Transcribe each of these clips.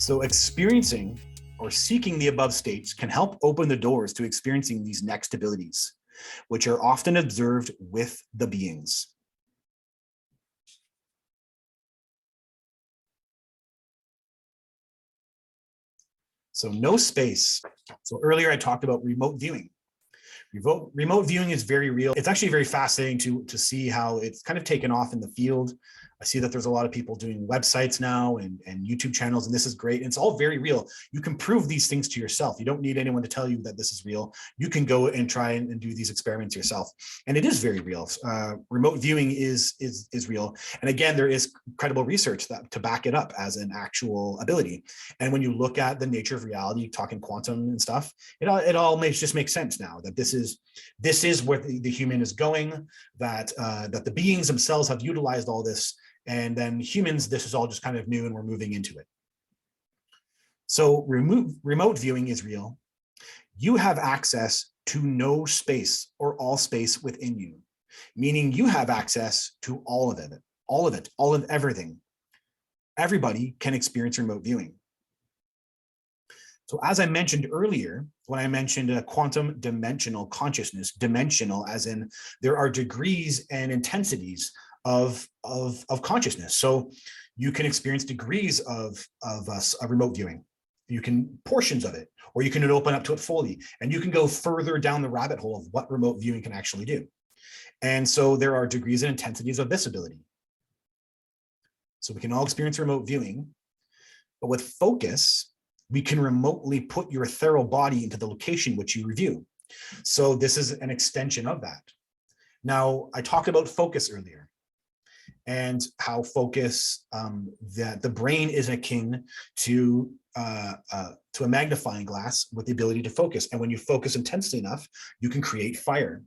So experiencing or seeking the above states can help open the doors to experiencing these next abilities, which are often observed with the beings. So no space. So earlier I talked about remote viewing. Remote viewing is very real. It's actually very fascinating to see how it's kind of taken off in the field. I see that there's a lot of people doing websites now and YouTube channels, and this is great. And it's all very real. You can prove these things to yourself. You don't need anyone to tell you that this is real. You can go and try and do these experiments yourself. And it is very real. Remote viewing is real. And again, there is credible research to back it up as an actual ability. And when you look at the nature of reality, talking quantum and stuff, it all just makes sense now that this is where the human is going, that the beings themselves have utilized all this. And then humans, this is all just kind of new and we're moving into it. So remote viewing is real. You have access to no space or all space within you, meaning you have access to all of everything. Everybody can experience remote viewing. So as I mentioned earlier, when I mentioned a quantum dimensional consciousness, dimensional as in there are degrees and intensities of consciousness. So you can experience degrees of remote viewing. You can portions of it, or you can open up to it fully, and you can go further down the rabbit hole of what remote viewing can actually do. And so there are degrees and intensities of this ability. So we can all experience remote viewing, but with focus, we can remotely put your ethereal body into the location which you review. So this is an extension of that. Now, I talked about focus earlier and how focus, that the brain is akin to a magnifying glass with the ability to focus. And when you focus intensely enough, you can create fire.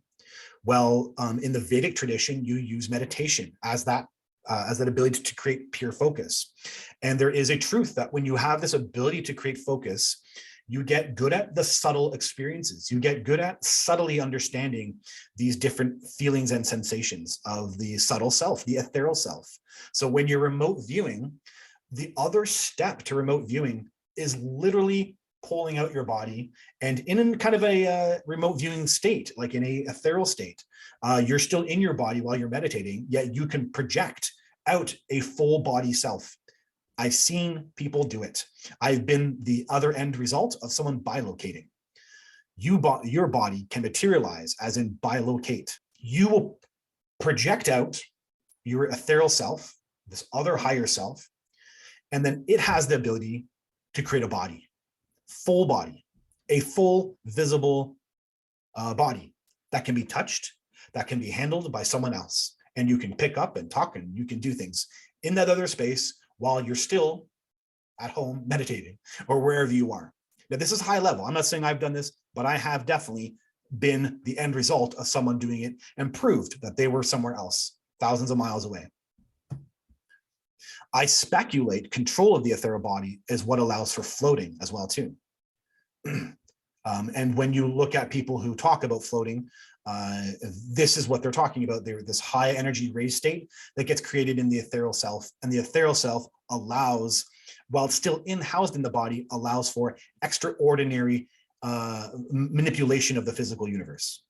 Well, in the Vedic tradition, you use meditation as that ability to create pure focus. And there is a truth that when you have this ability to create focus, you get good at the subtle experiences. You get good at subtly understanding these different feelings and sensations of the subtle self, the ethereal self. So when you're remote viewing, the other step to remote viewing is literally pulling out your body, and in kind of a remote viewing state, like in a ethereal state, you're still in your body while you're meditating, yet you can project out a full body self. I've seen people do it. I've been the other end result of someone bilocating. Your body can materialize as in bilocate. You will project out your ethereal self, this other higher self, and then it has the ability to create a body, a full visible body that can be touched, that can be handled by someone else. And you can pick up and talk and you can do things in that other space while you're still at home meditating or wherever you are. Now, this is high level. I'm not saying I've done this, but I have definitely been the end result of someone doing it and proved that they were somewhere else, thousands of miles away. I speculate control of the ethereal body is what allows for floating as well too. And when you look at people who talk about floating, this is what they're talking about. They're this high energy raised state that gets created in the ethereal self, and the ethereal self allows, while still housed in the body, allows for extraordinary manipulation of the physical universe.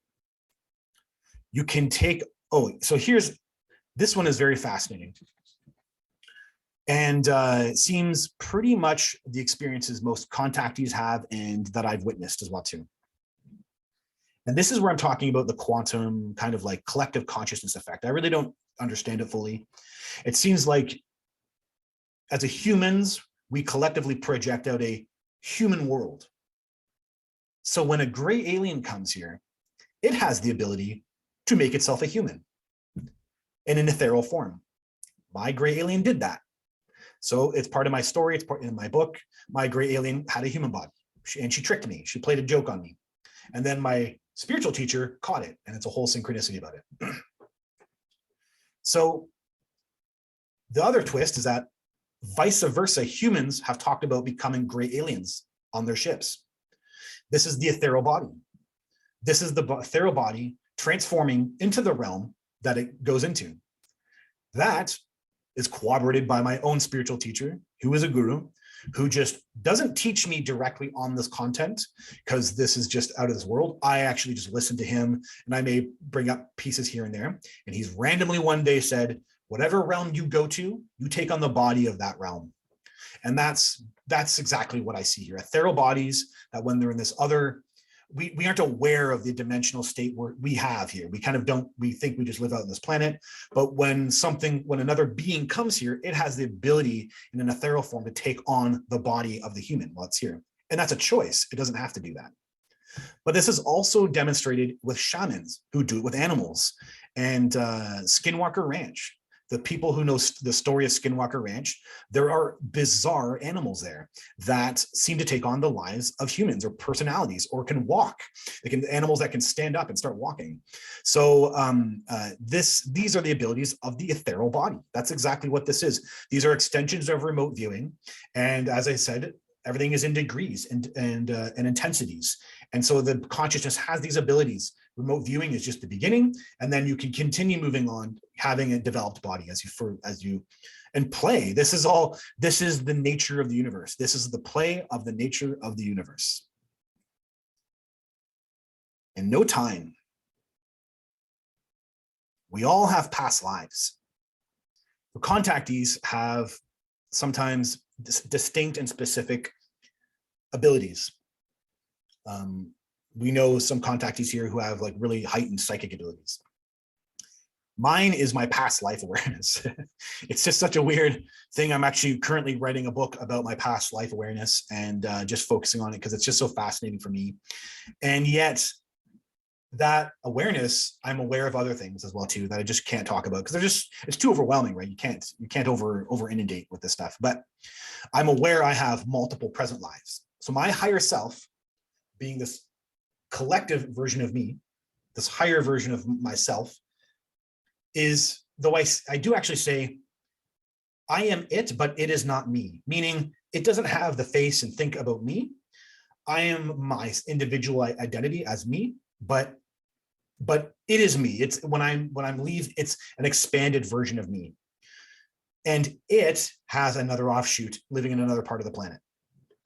You can take, so this one is very fascinating. And seems pretty much the experiences most contactees have and that I've witnessed as well too. And this is where I'm talking about the quantum kind of like collective consciousness effect. I really don't understand it fully. It seems like as a humans, we collectively project out a human world. So when a gray alien comes here, it has the ability to make itself a human in an ethereal form. My gray alien did that. So it's part of my story. It's part in my book. My gray alien had a human body and she tricked me. She played a joke on me. And then my spiritual teacher caught it, and it's a whole synchronicity about it. So the other twist is that vice versa, humans have talked about becoming gray aliens on their ships. This is the ethereal body. This is the ethereal body transforming into the realm that it goes into. That is corroborated by my own spiritual teacher, who is a guru, who just doesn't teach me directly on this content because this is just out of this world. I actually just listen to him, and I may bring up pieces here and there. And he's randomly one day said, whatever realm you go to, you take on the body of that realm. And that's exactly what I see here. Ethereal bodies that when they're in this other, we aren't aware of the dimensional state we have here. We kind of don't, we think we just live out on this planet, but when another being comes here, it has the ability in an ethereal form to take on the body of the human while it's here. And that's a choice. It doesn't have to do that. But this is also demonstrated with shamans who do it with animals, and Skinwalker Ranch. The people who know the story of Skinwalker Ranch, there are bizarre animals there that seem to take on the lives of humans or personalities, or can walk. Animals that can stand up and start walking. So these are the abilities of the ethereal body. That's exactly what this is. These are extensions of remote viewing. And as I said, everything is in degrees and intensities. And so the consciousness has these abilities. Remote viewing is just the beginning, and then you can continue moving on, having a developed body as you play. This is the nature of the universe. This is the play of the nature of the universe. In no time, we all have past lives. The contactees have sometimes distinct and specific abilities. We know some contactees here who have like really heightened psychic abilities. Mine is my past life awareness. It's just such a weird thing. I'm actually currently writing a book about my past life awareness and just focusing on it because it's just so fascinating for me. And yet that awareness, I'm aware of other things as well too that I just can't talk about because it's too overwhelming, right? You can't over inundate with this stuff. But I'm aware I have multiple present lives. So my higher self, being this collective version of me, this higher version of myself, is, though I do actually say I am it, but it is not me, meaning it doesn't have the face and think about me. I am my individual identity as me, but it is me. It's when I'm leave, it's an expanded version of me. And it has another offshoot living in another part of the planet.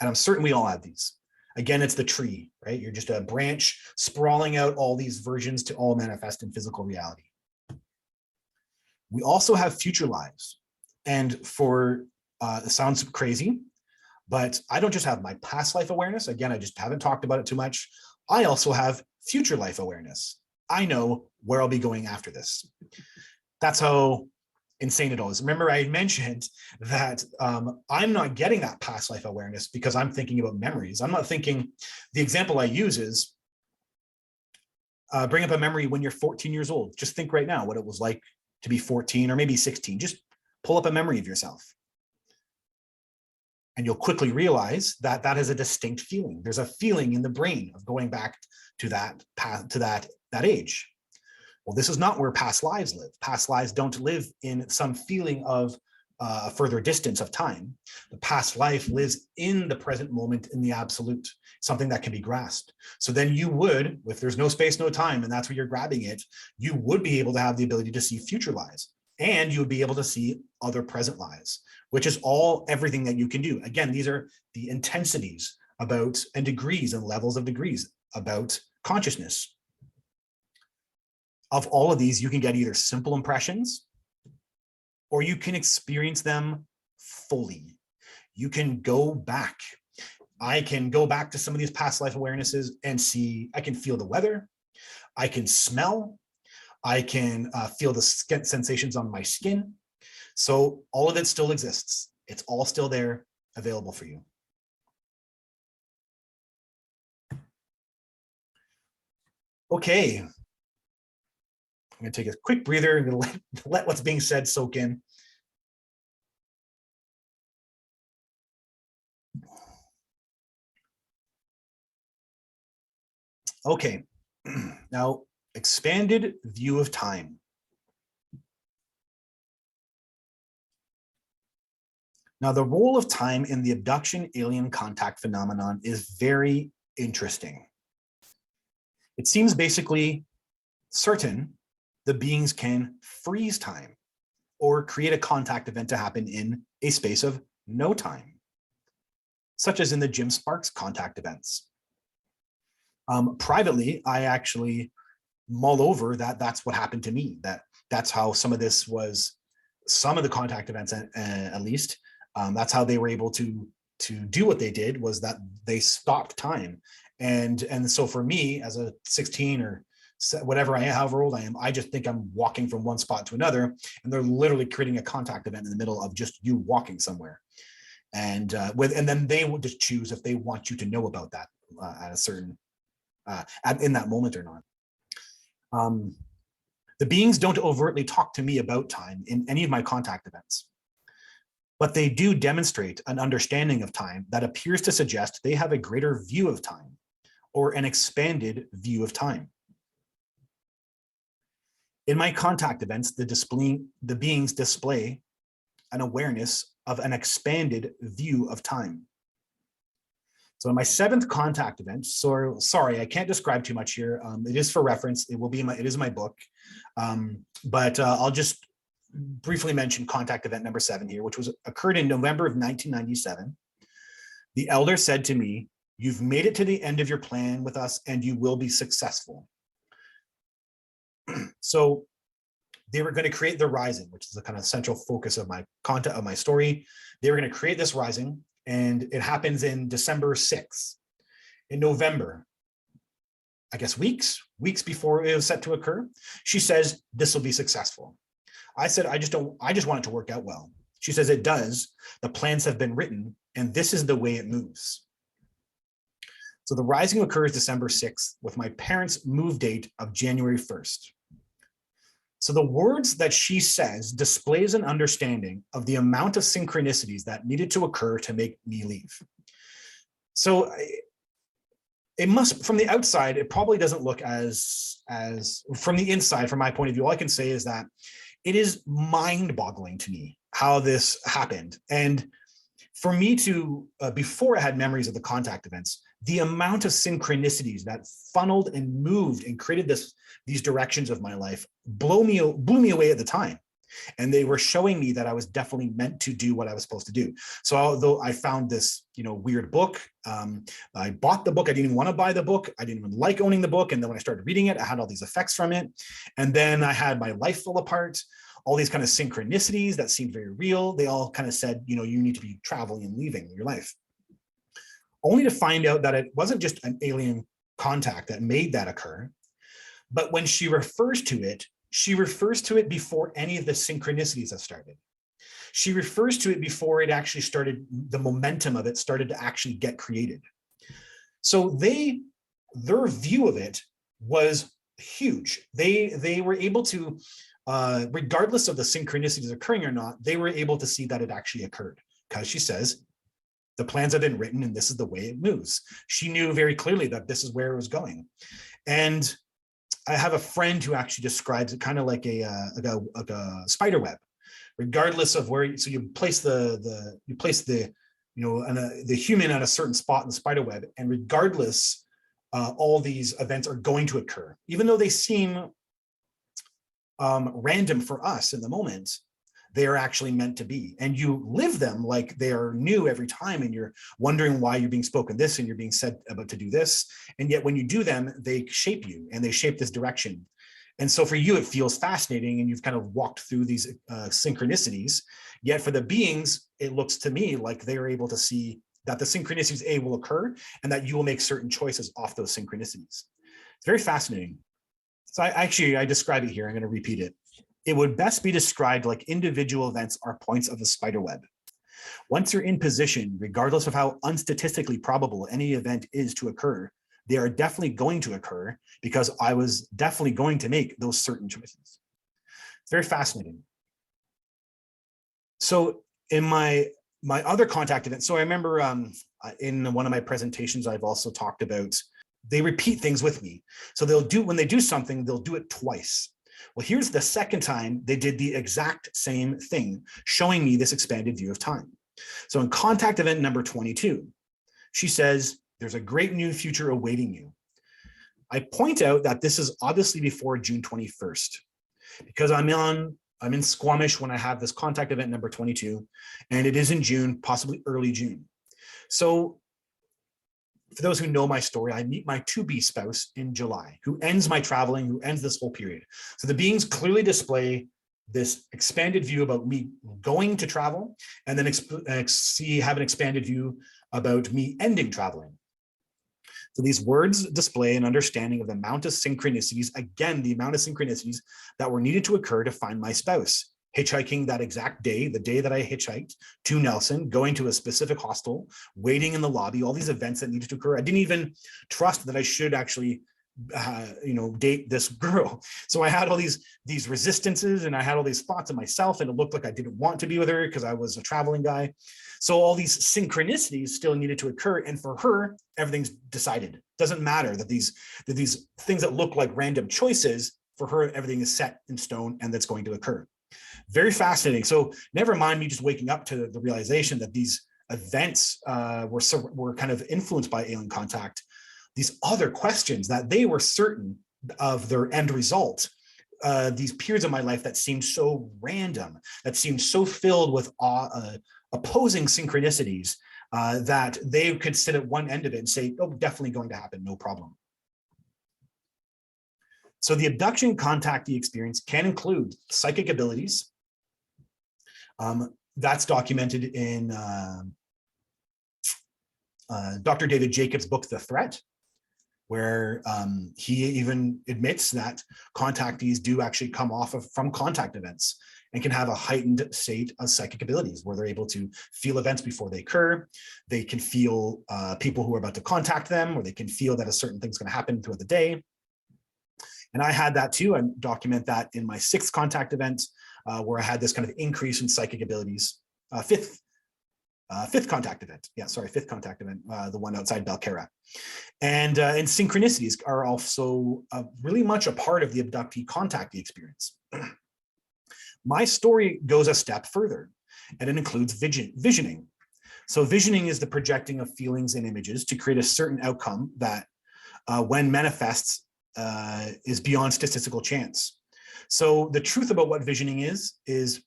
And I'm certain we all have these. Again, it's the tree, right? You're just a branch sprawling out all these versions to all manifest in physical reality. We also have future lives. And it sounds crazy, but I don't just have my past life awareness. Again, I just haven't talked about it too much. I also have future life awareness. I know where I'll be going after this. That's how insane it all is. Remember, I mentioned that I'm not getting that past life awareness because I'm thinking about memories. I'm not thinking, the example I use is bring up a memory when you're 14 years old. Just think right now what it was like to be 14 or maybe 16. Just pull up a memory of yourself. And you'll quickly realize that that is a distinct feeling. There's a feeling in the brain of going back to that path, to that age. Well, this is not where past lives live. Past lives don't live in some feeling of a further distance of time. The past life lives in the present moment, in the absolute, something that can be grasped. So then you would, if there's no space, no time, and that's where you're grabbing it, you would be able to have the ability to see future lives, and you would be able to see other present lives, which is everything that you can do. Again, these are the intensities about, and degrees and levels of degrees about consciousness. Of all of these, you can get either simple impressions or you can experience them fully. You can go back. I can go back to some of these past life awarenesses and see, I can feel the weather. I can smell. I can feel the skin sensations on my skin. So all of it still exists. It's all still there, available for you. Okay. I'm going to take a quick breather and let what's being said soak in. Okay, now expanded view of time. Now, the role of time in the abduction alien contact phenomenon is very interesting. It seems basically certain the beings can freeze time or create a contact event to happen in a space of no time. such as in the Jim Sparks contact events. Privately, I actually mull over that that's what happened to me, that's how some of this was, some of the contact events at least, that's how they were able to do what they did, was that they stopped time. And so for me, as a 16 or whatever I am, however old I am, I just think I'm walking from one spot to another, and they're literally creating a contact event in the middle of just you walking somewhere. And then they will just choose if they want you to know about that at a certain in that moment or not. The beings don't overtly talk to me about time in any of my contact events, but they do demonstrate an understanding of time that appears to suggest they have a greater view of time, or an expanded view of time. In my contact events, the beings display an awareness of an expanded view of time. So in my 7th contact event, so sorry, I can't describe too much here. It is for reference. It will be it is my book, but I'll just briefly mention contact event number 7 here, which occurred in November of 1997. The elder said to me, "You've made it to the end of your plan with us, and you will be successful." So they were going to create the rising, which is the kind of central focus of my content of my story. They were going to create this rising, and it happens in December 6th. In November, I guess weeks before it was set to occur, she says, "This will be successful." I said, I just want it to work out well. She says, "It does. The plans have been written, and this is the way it moves." So the rising occurs December 6th with my parents' move date of January 1st. So the words that she says displays an understanding of the amount of synchronicities that needed to occur to make me leave. So it must, from the outside, it probably doesn't look as from the inside, from my point of view, all I can say is that it is mind-boggling to me how this happened. And for me to, before I had memories of the contact events, the amount of synchronicities that funneled and moved and created these directions of my life blew me away at the time. And they were showing me that I was definitely meant to do what I was supposed to do. So although I found this, weird book, I bought the book. I didn't even want to buy the book. I didn't even like owning the book. And then when I started reading it, I had all these effects from it. And then I had my life fall apart. All these kind of synchronicities that seemed very real. They all kind of said, you need to be traveling and leaving your life. Only to find out that it wasn't just an alien contact that made that occur, but when she refers to it, she refers to it before any of the synchronicities have started. She refers to it before it actually started, the momentum of it started to actually get created. So their view of it was huge. They were able to, regardless of the synchronicities occurring or not, they were able to see that it actually occurred, because she says, the plans have been written and this is the way it moves. She knew very clearly that this is where it was going. And I have a friend who actually describes it kind of like a spider web, regardless of where. So you place the human at a certain spot in the spider web, and regardless, all these events are going to occur, even though they seem random for us in the moment. They are actually meant to be, and you live them like they are new every time, and you're wondering why you're being spoken this and you're being said about to do this, and yet when you do them, they shape you and they shape this direction. And so for you, it feels fascinating, and you've kind of walked through these synchronicities, yet for the beings, it looks to me like they are able to see that the synchronicities will occur, and that you will make certain choices off those synchronicities. It's very fascinating. So I describe it here. I'm going to repeat it. It would best be described like individual events are points of the spider web. Once you're in position, regardless of how unstatistically probable any event is to occur, they are definitely going to occur, because I was definitely going to make those certain choices. It's very fascinating. So in my other contact event, so I remember in one of my presentations, I've also talked about, they repeat things with me. So when they do something, they'll do it twice. Well, here's the second time they did the exact same thing, showing me this expanded view of time. So in contact event number 22, she says, "There's a great new future awaiting you." I point out that this is obviously before June 21st, because I'm in Squamish when I have this contact event number 22, and it is in June, possibly early June. So for those who know my story, I meet my to-be spouse in July, who ends my traveling, who ends this whole period. So the beings clearly display this expanded view about me going to travel, and then have an expanded view about me ending traveling. So these words display an understanding of the amount of synchronicities, again, the amount of synchronicities that were needed to occur to find my spouse. Hitchhiking that exact day, the day that I hitchhiked to Nelson, going to a specific hostel, waiting in the lobby, all these events that needed to occur. I didn't even trust that I should actually date this girl. So I had all these resistances, and I had all these thoughts of myself, and it looked like I didn't want to be with her because I was a traveling guy. So all these synchronicities still needed to occur, and for her, everything's decided. Doesn't matter that these things that look like random choices, for her, everything is set in stone, and that's going to occur. Very fascinating. So never mind me just waking up to the realization that these events were kind of influenced by alien contact. These other questions that they were certain of their end result, these periods of my life that seemed so random, that seemed so filled with opposing synchronicities, that they could sit at one end of it and say, oh, definitely going to happen, no problem. So the abduction contactee experience can include psychic abilities. That's documented in Dr. David Jacobs' book, The Threat, where he even admits that contactees do actually come from contact events and can have a heightened state of psychic abilities, where they're able to feel events before they occur. They can feel people who are about to contact them, or they can feel that a certain thing's going to happen throughout the day. And I had that too. I document that in my 6th contact event, where I had this kind of increase in psychic abilities. Fifth contact event. Yeah, sorry, 5th contact event, the one outside Belcarra. And synchronicities are also really much a part of the abductee contactee experience. My story goes a step further, and it includes visioning. So visioning is the projecting of feelings and images to create a certain outcome that, when manifests, is beyond statistical chance. So the truth about what visioning is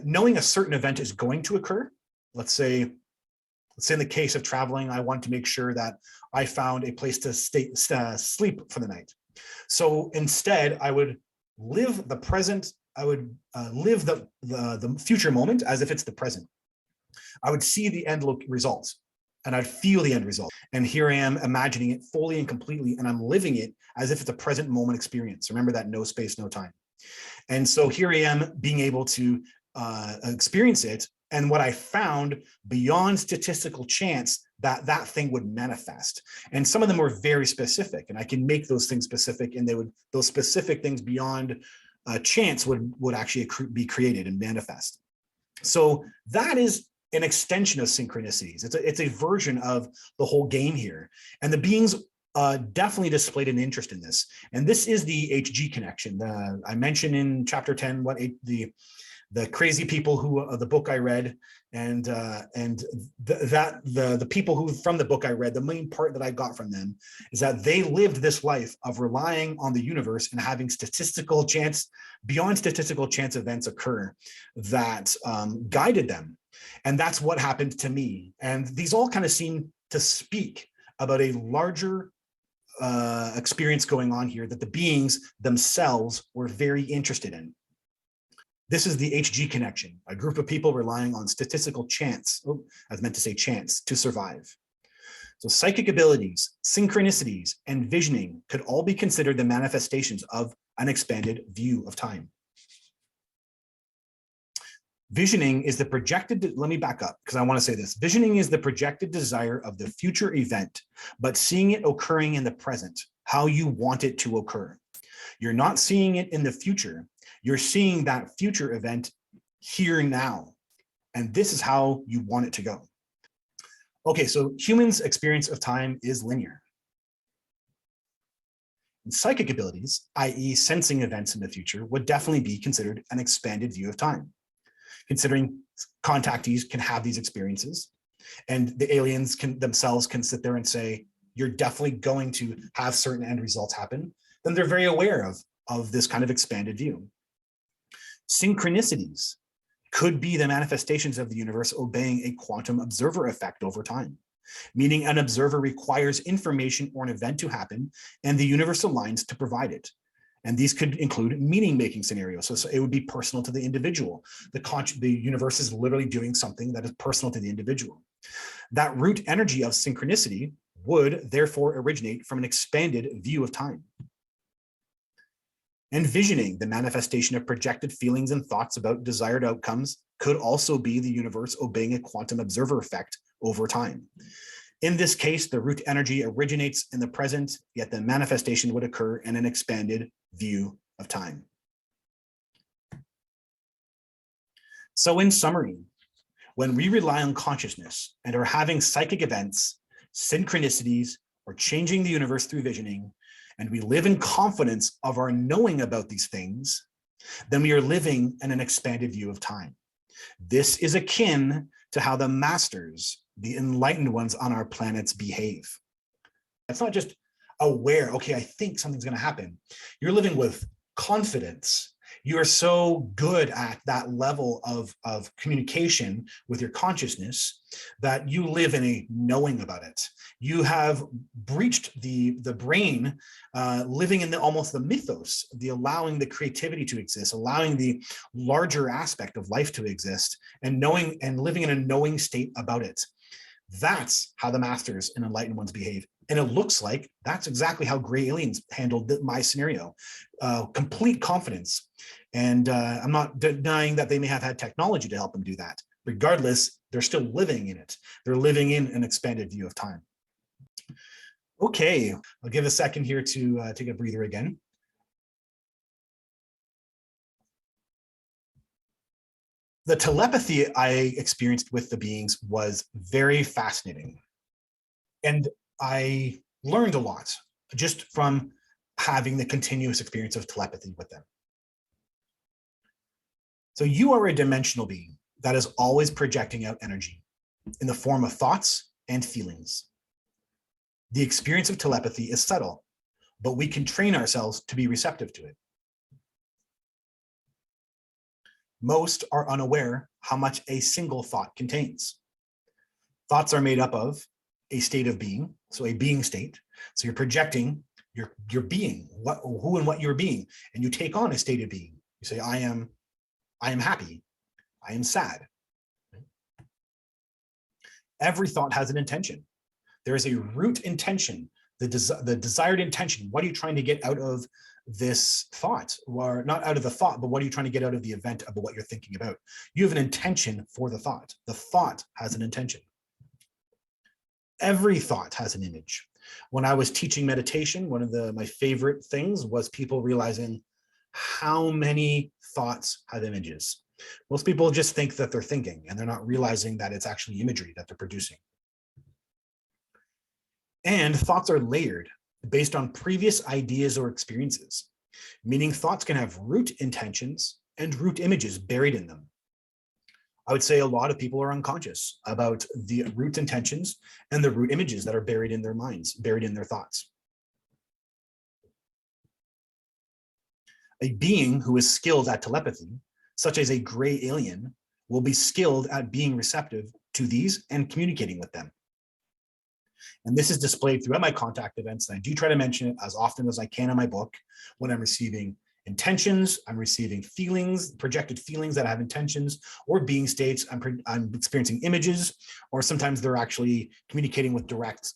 knowing a certain event is going to occur. Let's say in the case of traveling, I want to make sure that I found a place to sleep for the night. So instead, I would live the present. I would live the future moment as if it's the present. I would see the end results, and I'd feel the end result. And here I am imagining it fully and completely, and I'm living it as if it's a present moment experience. Remember that no space, no time. And so here I am being able to experience it. And what I found, beyond statistical chance, that thing would manifest. And some of them were very specific, and I can make those things specific, and those specific things beyond chance would actually be created and manifest. So that is an extension of synchronicities. It's a version of the whole game here. And the beings definitely displayed an interest in this. And this is the HG connection. I mentioned in chapter 10 what the crazy people who the book I read, and the people who from the book I read, the main part that I got from them is that they lived this life of relying on the universe and having beyond statistical chance events occur that guided them. And that's what happened to me. And these all kind of seem to speak about a larger experience going on here that the beings themselves were very interested in. This is the HG connection, a group of people relying on statistical chance. Oh, I was meant to say chance to survive. So psychic abilities, synchronicities, and visioning could all be considered the manifestations of an expanded view of time. Visioning is the projected, let me back up because I want to say this. Visioning is the projected desire of the future event, but seeing it occurring in the present, how you want it to occur. You're not seeing it in the future. You're seeing that future event here now. And this is how you want it to go. Okay, so humans' experience of time is linear. And psychic abilities, i.e. sensing events in the future, would definitely be considered an expanded view of time. Considering contactees can have these experiences, and the aliens themselves can sit there and say, you're definitely going to have certain end results happen, then they're very aware of this kind of expanded view. Synchronicities could be the manifestations of the universe obeying a quantum observer effect over time, meaning an observer requires information or an event to happen, and the universe aligns to provide it. And these could include meaning-making scenarios. So it would be personal to the individual. The universe is literally doing something that is personal to the individual. That root energy of synchronicity would therefore originate from an expanded view of time. Envisioning the manifestation of projected feelings and thoughts about desired outcomes could also be the universe obeying a quantum observer effect over time. In this case, the root energy originates in the present, yet the manifestation would occur in an expanded view of time. So in summary, when we rely on consciousness and are having psychic events, synchronicities, or changing the universe through visioning, and we live in confidence of our knowing about these things, then we are living in an expanded view of time. This is akin to how the masters, the enlightened ones on our planets, behave. It's not just aware, okay, I think something's going to happen. You're living with confidence. You are so good at that level of communication with your consciousness that you live in a knowing about it. You have breached the brain, living in almost the mythos, the allowing the creativity to exist, allowing the larger aspect of life to exist, and knowing and living in a knowing state about it. That's how the masters and enlightened ones behave. And it looks like that's exactly how gray aliens handled my scenario. Complete confidence. And I'm not denying that they may have had technology to help them do that. Regardless, they're still living in it. They're living in an expanded view of time. Okay, I'll give a second here to take a breather again. The telepathy I experienced with the beings was very fascinating. And I learned a lot just from having the continuous experience of telepathy with them. So you are a dimensional being that is always projecting out energy in the form of thoughts and feelings. The experience of telepathy is subtle, but we can train ourselves to be receptive to it. Most are unaware how much a single thought contains. Thoughts are made up of a state of being, so a being state. So you're projecting your being, who and what you're being, and you take on a state of being. You say, I am happy, I am sad. Every thought has an intention. There is a root intention, the desired intention. What are you trying to get out of this thought? Or not out of the thought, but what are you trying to get out of the event about what you're thinking about? You have an intention for the thought. The thought has an intention. Every thought has an image. When I was teaching meditation, one of my favorite things was people realizing how many thoughts have images. Most people just think that they're thinking, and they're not realizing that it's actually imagery that they're producing. And thoughts are layered based on previous ideas or experiences, meaning thoughts can have root intentions and root images buried in them. I would say a lot of people are unconscious about the root intentions and the root images that are buried in their minds, buried in their thoughts. A being who is skilled at telepathy, such as a gray alien, will be skilled at being receptive to these and communicating with them. And this is displayed throughout my contact events, and I do try to mention it as often as I can in my book. When I'm receiving intentions, I'm receiving feelings, projected feelings that have intentions, or being states, I'm experiencing images, or sometimes they're actually communicating with direct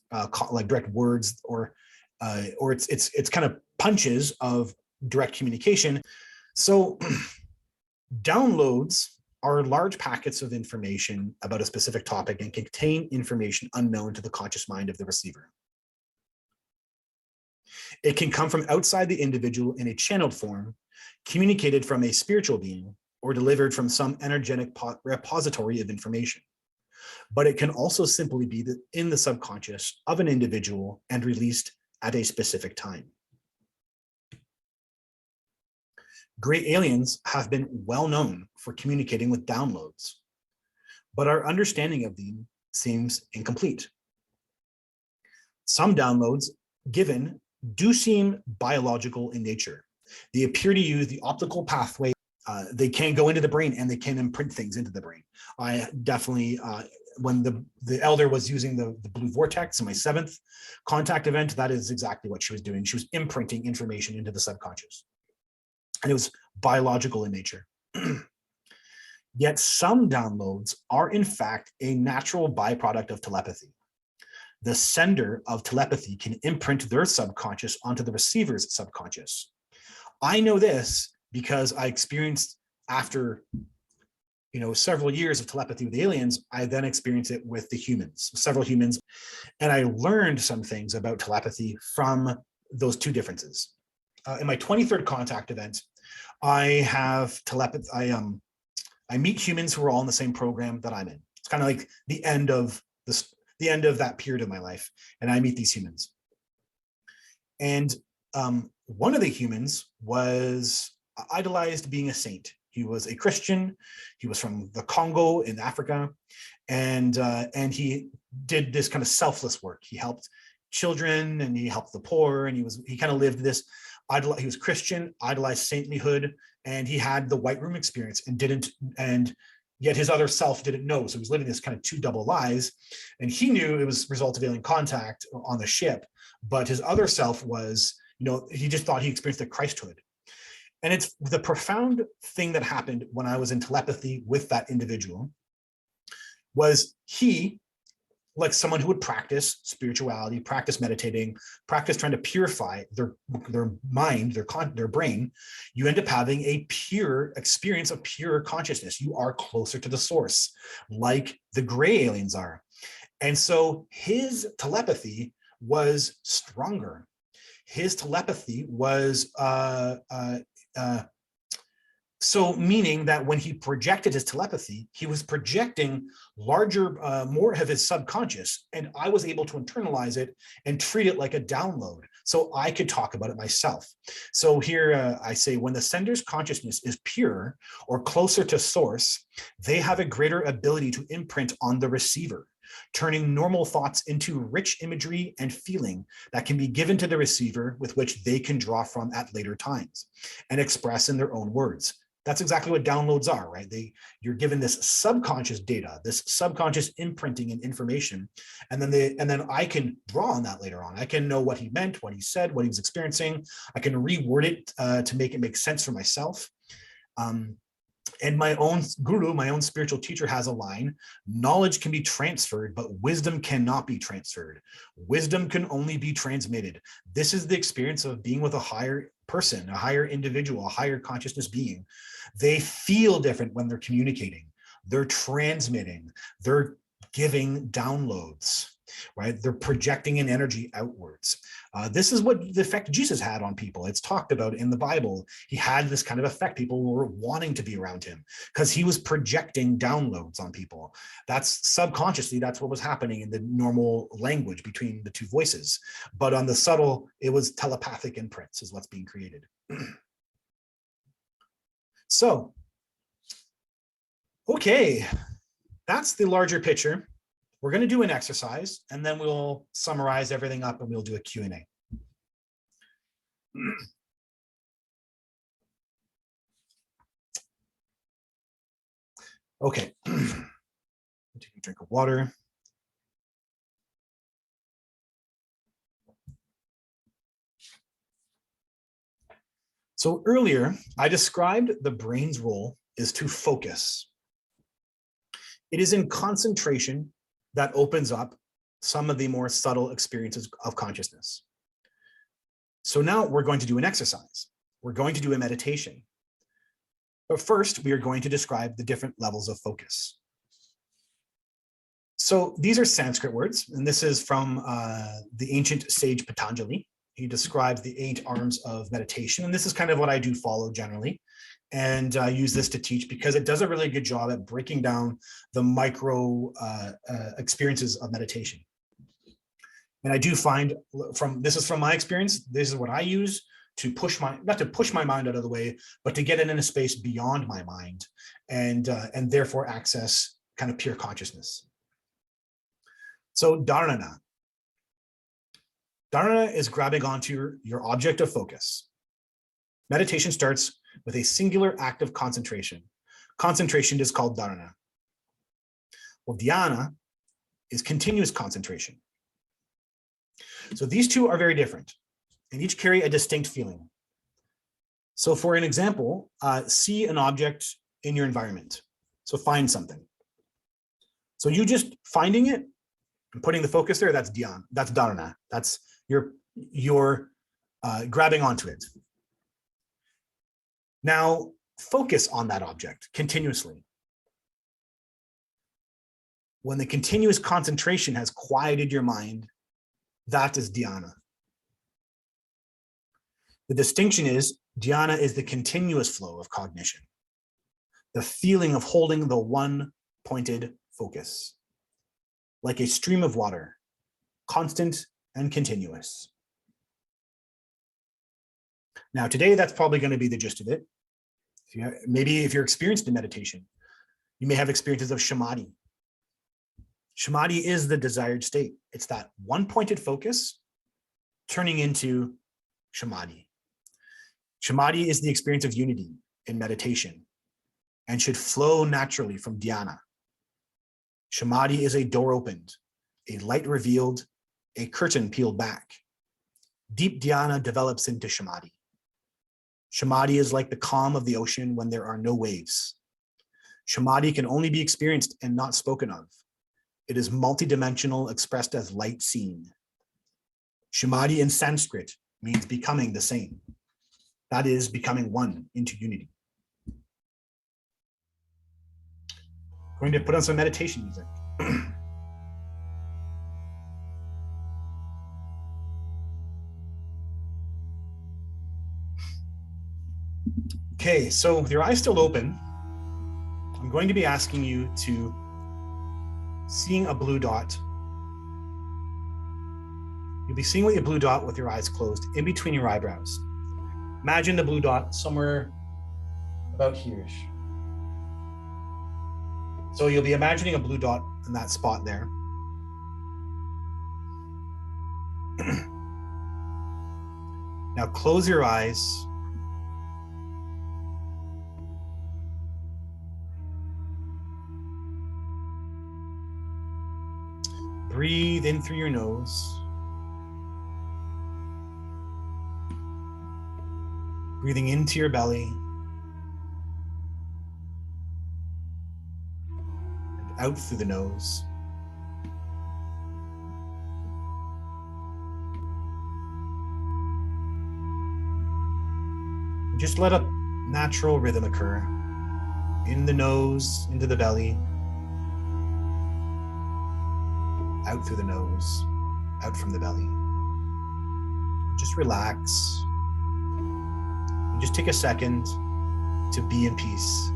words, or it's kind of punches of direct communication. So downloads are large packets of information about a specific topic and contain information unknown to the conscious mind of the receiver. It can come from outside the individual in a channeled form, communicated from a spiritual being, or delivered from some energetic repository of information. But it can also simply be in the subconscious of an individual and released at a specific time. Gray aliens have been well known for communicating with downloads, but our understanding of them seems incomplete. Some downloads given do seem biological in nature. They appear to use the optical pathway They can go into the brain and they can imprint things into the brain. I definitely, when the elder was using the blue vortex in my 7th contact event, that is exactly what she was doing. She was imprinting information into the subconscious. And it was biological in nature. Yet some downloads are in fact a natural byproduct of telepathy. The sender of telepathy can imprint their subconscious onto the receiver's subconscious. I know this because I experienced, after several years of telepathy with aliens, I then experienced it with the humans, several humans, and I learned some things about telepathy from those two differences. In my 23rd contact event, I have telepathy. I meet humans who are all in the same program that I'm in. It's kind of like the end of that period of my life, and I meet these humans. And one of the humans was idolized being a saint. He was a Christian. He was from the Congo in Africa, and he did this kind of selfless work. He helped children and he helped the poor, and he kind of lived this. He was Christian, idolized saintlyhood, and he had the white room experience and yet his other self didn't know. So he was living this kind of two double lives, and he knew it was a result of alien contact on the ship, but his other self was, he just thought he experienced the Christhood. And it's the profound thing that happened when I was in telepathy with that individual was he, like someone who would practice spirituality, practice meditating, practice trying to purify their mind, their brain, you end up having a pure experience of pure consciousness. You are closer to the source, like the gray aliens are. And so his telepathy was stronger. His telepathy was so meaning that when he projected his telepathy, he was projecting larger, more of his subconscious, and I was able to internalize it and treat it like a download, so I could talk about it myself. So here I say, when the sender's consciousness is pure or closer to source, they have a greater ability to imprint on the receiver, turning normal thoughts into rich imagery and feeling that can be given to the receiver, with which they can draw from at later times and express in their own words. That's exactly what downloads are, right? You're given this subconscious data, this subconscious imprinting and information, and then I can draw on that later on. I can know what he meant, what he said, what he was experiencing. I can reword it to make it make sense for myself. And my own guru, my own spiritual teacher, has a line: knowledge can be transferred, but wisdom cannot be transferred. Wisdom can only be transmitted. This is the experience of being with a higher person, a higher individual, a higher consciousness being. They feel different when they're communicating. They're transmitting. They're giving downloads, right? They're projecting an energy outwards. This is what the effect Jesus had on people. It's talked about in the Bible. He had this kind of effect. People were wanting to be around him because he was projecting downloads on people. That's subconsciously, that's what was happening in the normal language between the two voices. But on the subtle, it was telepathic imprints is what's being created. So, okay, that's the larger picture. We're going to do an exercise, and then we'll summarize everything up and we'll do a Q&A. Okay, take a drink of water. So earlier, I described the brain's role is to focus. It is in concentration that opens up some of the more subtle experiences of consciousness. So now we're going to do an exercise. We're going to do a meditation. But first, we are going to describe the different levels of focus. So these are Sanskrit words, and this is from the ancient sage Patanjali. He describes the 8 arms of meditation, and this is kind of what I do follow generally, and use this to teach because it does a really good job at breaking down the micro experiences of meditation. And I do find this is from my experience, this is what I use to push not to push my mind out of the way, but to get it in a space beyond my mind and therefore access kind of pure consciousness. So dharana. Dharana is grabbing onto your object of focus. Meditation starts with a singular act of concentration. Concentration is called dharana. Well, dhyana is continuous concentration. So these two are very different and each carry a distinct feeling. So for an example, see an object in your environment. So find something. So you just finding it and putting the focus there, that's dhyana, that's dharana. That's you're grabbing onto it. Now focus on that object continuously. When the continuous concentration has quieted your mind, that is dhyana. The distinction is dhyana is the continuous flow of cognition, the feeling of holding the one pointed focus, like a stream of water, constant and continuous. Now today, that's probably going to be the gist of it. Maybe if you're experienced in meditation, you may have experiences of samadhi. Samadhi is the desired state. It's that one pointed focus turning into samadhi. Samadhi is the experience of unity in meditation and should flow naturally from dhyana. Samadhi is a door opened, a light revealed, a curtain peeled back. Deep dhyana develops into samadhi. Samadhi is like the calm of the ocean when there are no waves. Samadhi can only be experienced and not spoken of. It is multidimensional, expressed as light seen. Samadhi in Sanskrit means becoming the same. That is, becoming one into unity. I'm going to put on some meditation music. Okay, so with your eyes still open, I'm going to be asking you to seeing a blue dot. You'll be seeing a blue dot with your eyes closed in between your eyebrows. Imagine the blue dot somewhere about here. So you'll be imagining a blue dot in that spot there. Now close your eyes. Breathe in through your nose. Breathing into your belly. And out through the nose. And just let a natural rhythm occur. In the nose, into the belly. Out through the nose, out from the belly. Just relax. And just take a second to be in peace.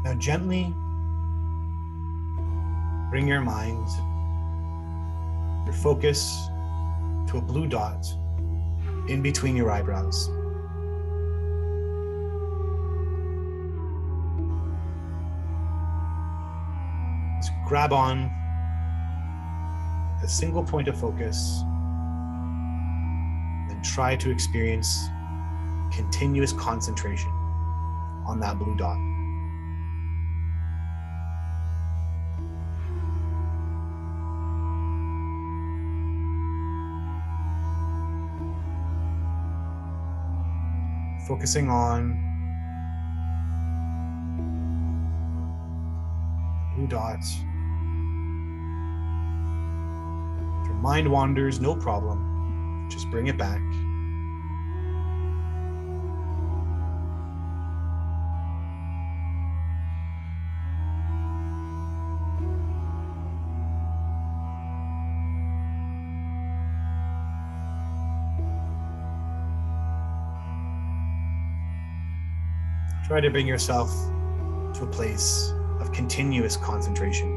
Now gently bring your mind, your focus to a blue dot in between your eyebrows. Just grab on a single point of focus, and try to experience continuous concentration on that blue dot. Focusing on blue dots. If your mind wanders, no problem. Just bring it back. Try to bring yourself to a place of continuous concentration.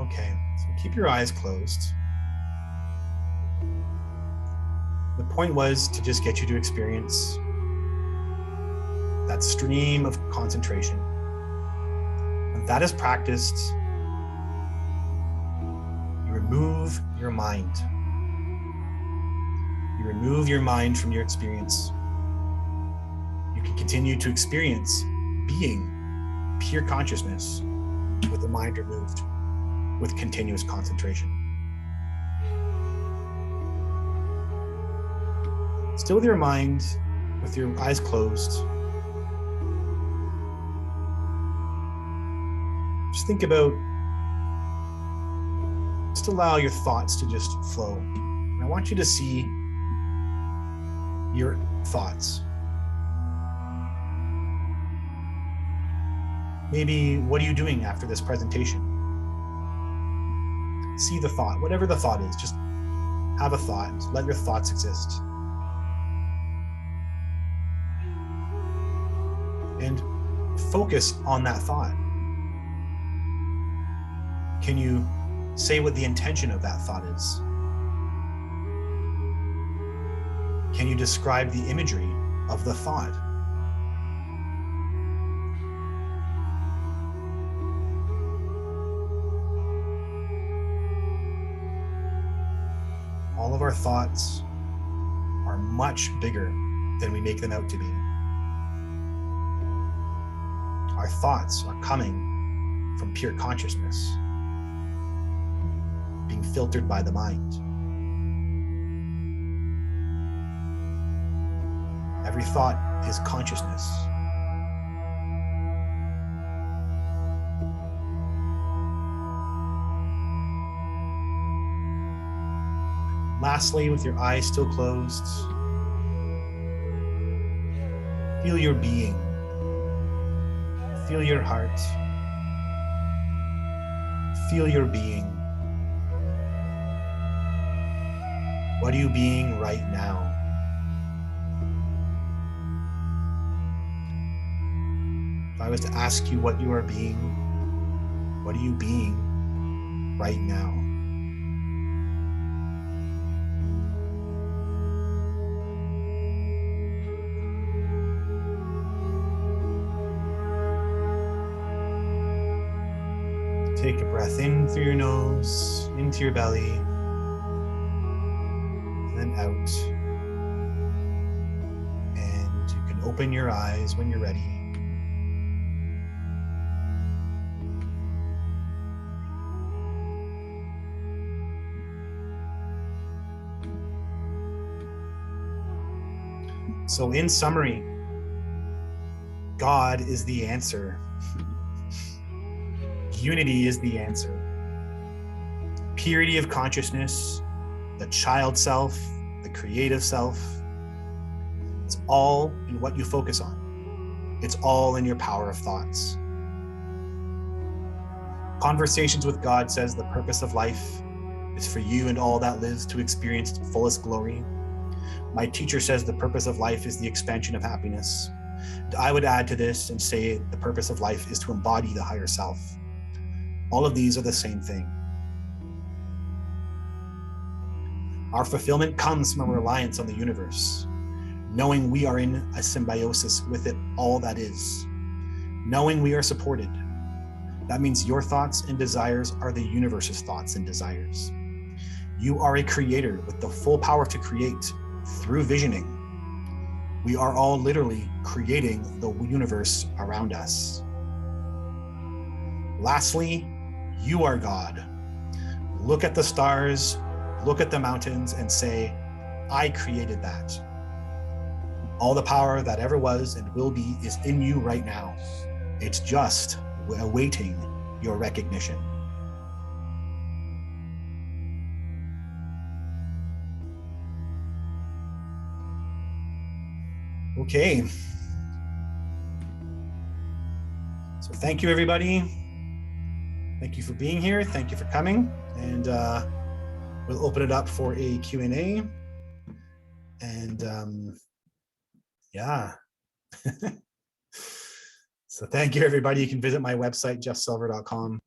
Okay, so keep your eyes closed. The point was to just get you to experience that stream of concentration. When that is practiced, you remove your mind. You remove your mind from your experience. You can continue to experience being pure consciousness with the mind removed, with continuous concentration. Still with your mind, with your eyes closed, just think about, just allow your thoughts to just flow. And I want you to see your thoughts. Maybe, what are you doing after this presentation? See the thought, whatever the thought is, just have a thought, let your thoughts exist. And focus on that thought. Can you say what the intention of that thought is? Can you describe the imagery of the thought? All of our thoughts are much bigger than we make them out to be. Our thoughts are coming from pure consciousness, being filtered by the mind. Every thought is consciousness. Lastly, with your eyes still closed, feel your being. Feel your heart. Feel your being. What are you being right now? If I was to ask you what you are being, what are you being right now? Take a breath in through your nose, into your belly, and then out. And you can open your eyes when you're ready. So in summary, God is the answer. Unity is the answer. Purity of consciousness, the child self, the creative self. It's all in what you focus on. It's all in your power of thoughts. Conversations with God says the purpose of life is for you and all that lives to experience its fullest glory. My teacher says the purpose of life is the expansion of happiness. I would add to this and say the purpose of life is to embody the higher self. All of these are the same thing. Our fulfillment comes from a reliance on the universe, knowing we are in a symbiosis with it, all that is, knowing we are supported. That means your thoughts and desires are the universe's thoughts and desires. You are a creator with the full power to create through visioning. We are all literally creating the universe around us. Lastly, you are God. Look at the stars, look at the mountains, and say, I created that. All the power that ever was and will be is in you right now. It's just awaiting your recognition. Okay. So thank you, everybody. Thank you for being here. Thank you for coming. And we'll open it up for a Q&A. And yeah. So thank you, everybody. You can visit my website, jeffsilver.com.